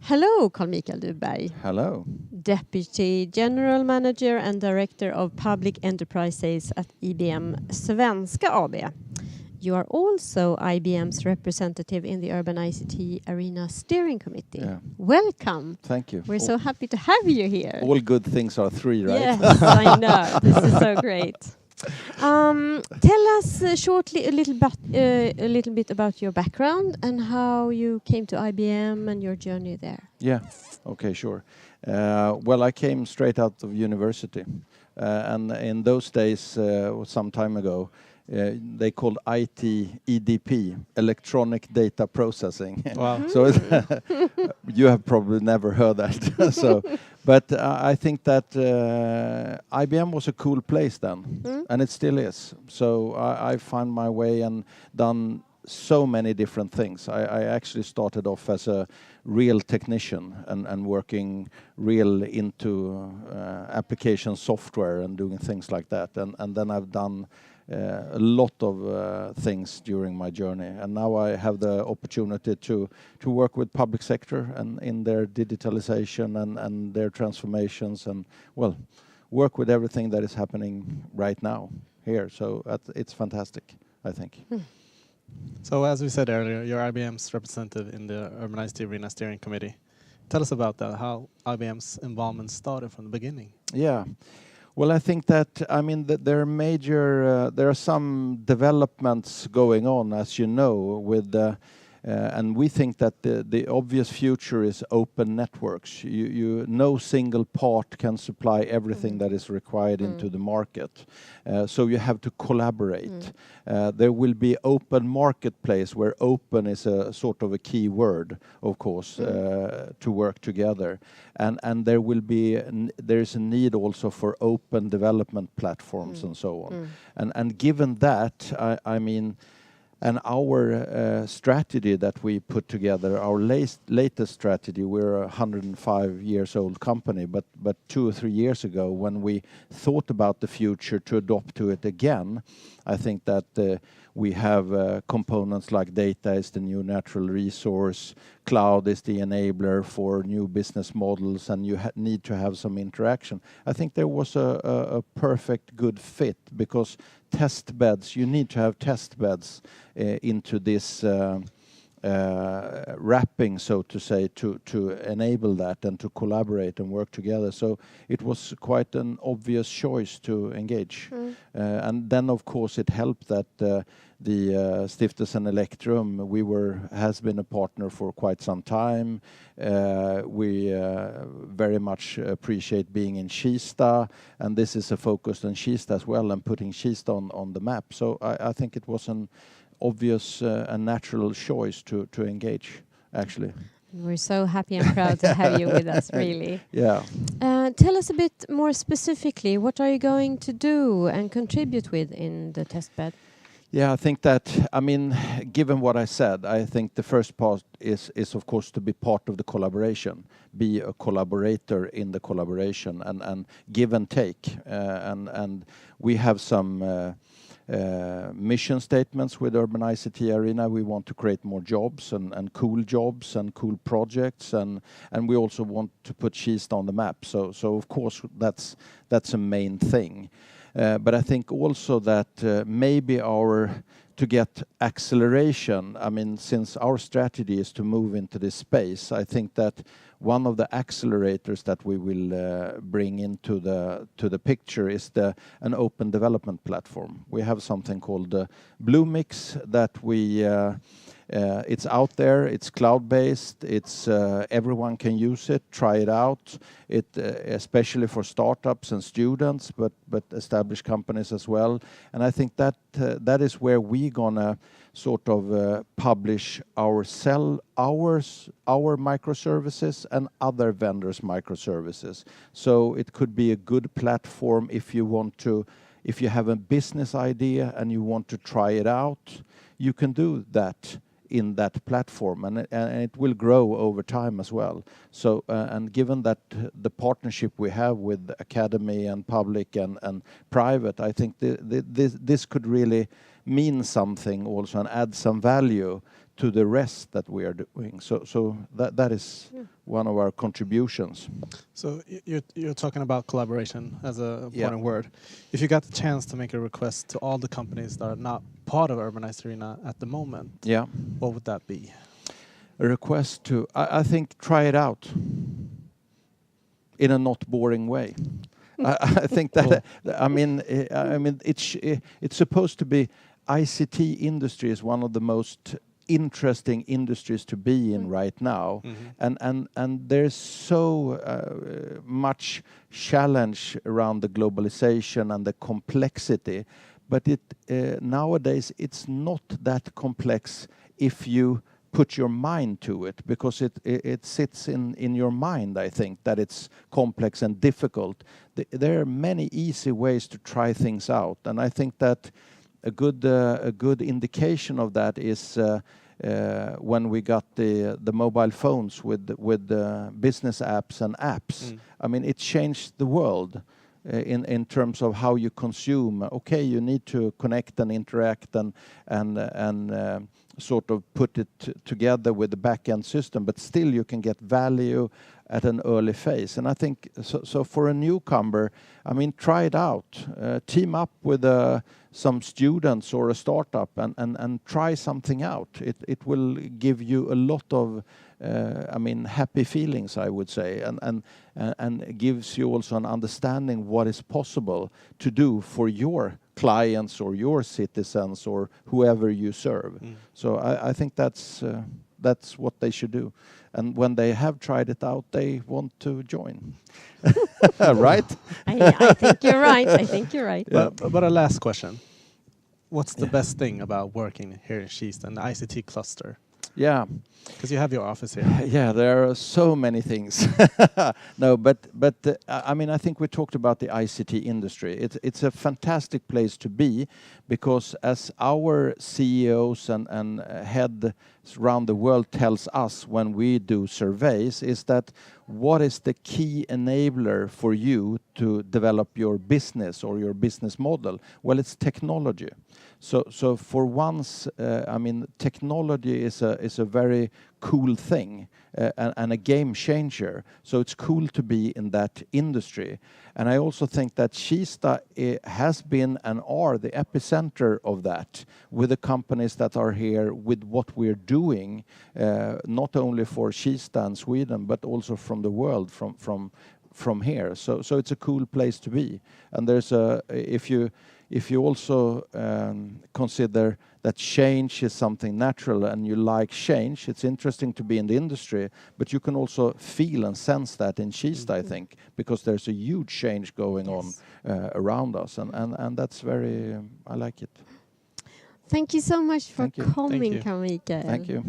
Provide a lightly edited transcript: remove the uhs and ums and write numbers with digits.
Hello, Carl-Mikael Dufberg. Hello. Deputy General Manager and Director of Public Enterprise Sales at IBM Svenska AB. You are also IBM's representative in the Urban ICT Arena Steering Committee. Yeah. Welcome. Thank you. We're so happy to have you here. All good things are three, right? Yes, I know. This is so great. Tell us shortly a little bit about your background and how you came to IBM and your journey there. Yeah. Okay, sure. Well, I came straight out of university, and in those days, some time ago, they called IT EDP, electronic data processing. Wow. So you have probably never heard that. But I think that IBM was a cool place then, and it still is. So I found my way and done so many different things. I actually started off as a real technician and working real into application software and doing things like that. And then I've done a lot of things during my journey, and now I have the opportunity to work with public sector and in their digitalization and their transformations, and well, work with everything that is happening right now here. So it's fantastic, I think. So as we said earlier, you're IBM's representative in the Urban ICT Arena Steering Committee. Tell us about that, how IBM's involvement started from the beginning. Yeah. Well, I think that, I mean, there are major, there are some developments going on, as you know, with, and we think that the obvious future is open networks. No single part can supply everything that is required into the market. So you have to collaborate. There will be open marketplace where open is a sort of a key word, of course, to work together. And there will be, there is a need also for open development platforms and so on. And given that, I mean, and our strategy that we put together, our latest strategy, we're a 105 years old company, but 2 or 3 years ago, when we thought about the future to adopt to it again, I think that we have components like data is the new natural resource, cloud is the enabler for new business models, and you need to have some interaction. I think there was a perfect good fit, because test beds, you need to have test beds into this wrapping, so to say, to enable that and to collaborate and work together. So it was quite an obvious choice to engage. And then, of course, it helped that the Stiftelsen Electrum, has been a partner for quite some time. We very much appreciate being in Kista, and this is a focus on Kista as well, and putting Kista on the map. So I think it was an obvious and natural choice to engage, actually. We're so happy and proud to have you with us, really. Yeah. Tell us a bit more specifically, what are you going to do and contribute with in the testbed? Yeah, I think that, I mean, given what I said, I think the first part is of course to be part of the collaboration, be a collaborator in the collaboration, and give and take. And we have some mission statements with Urban ICT Arena. We want to create more jobs and cool projects, and we also want to put Kista on the map. So of course that's a main thing. But I think also that maybe to get acceleration, I mean, since our strategy is to move into this space, I think that one of the accelerators that we will bring into the picture is an open development platform. We have something called Bluemix that it's out there, it's cloud-based, it's everyone can use it, try it out. It especially for startups and students, but established companies as well. And I think that that is where we're gonna sort of publish our microservices and other vendors' microservices. So it could be a good platform if you have a business idea and you want to try it out, you can do that in that platform, and it will grow over time as well. So and given that the partnership we have with academy and public and private, I think this could really mean something also and add some value to the rest that we are doing. So that is one of our contributions. So you're talking about collaboration as a important word. If you got the chance to make a request to all the companies that are not part of Urban ICT Arena at the moment, what would that be? A request to, I think, try it out in a not boring way. I think that it's supposed to be. ICT industry is one of the most interesting industries to be in right now, and there's so much challenge around the globalization and the complexity, but nowadays it's not that complex if you put your mind to it, because it sits in your mind. I think that it's complex and difficult. There are many easy ways to try things out, and I think that a good indication of that is when we got the mobile phones with business apps and apps. I mean, it changed the world in terms of how you consume. Okay, you need to connect and interact and sort of put it together with the back-end system, but still you can get value at an early phase. And I think so for a newcomer, I mean, try it out. Team up with some students or a startup and try something out. It will give you a lot of happy feelings, I would say, and gives you also an understanding what is possible to do for your clients or your citizens or whoever you serve. So I think that's what they should do. And when they have tried it out, they want to join. Right? I think you're right. I think you're right. But a last question. What's the best thing about working here in Kista and the ICT cluster? Yeah. Because you have your office here. Yeah, there are so many things. No, but I mean, I think we talked about the ICT industry. It's a fantastic place to be, because as our CEOs and heads around the world tells us when we do surveys, is that what is the key enabler for you to develop your business or your business model? Well, it's technology. So for once, I mean, technology is a very cool thing and a game changer. So it's cool to be in that industry. And I also think that Kista has been and are the epicenter of that, with the companies that are here with what we're doing, not only for Kista and Sweden, but also from the world, from here. So it's a cool place to be. And there's if you also consider that change is something natural and you like change, it's interesting to be in the industry, but you can also feel and sense that in Kista, I think, because there's a huge change going on around us, and that's very, I like it. Thank you so much for coming, Carl-Mikael. Thank you.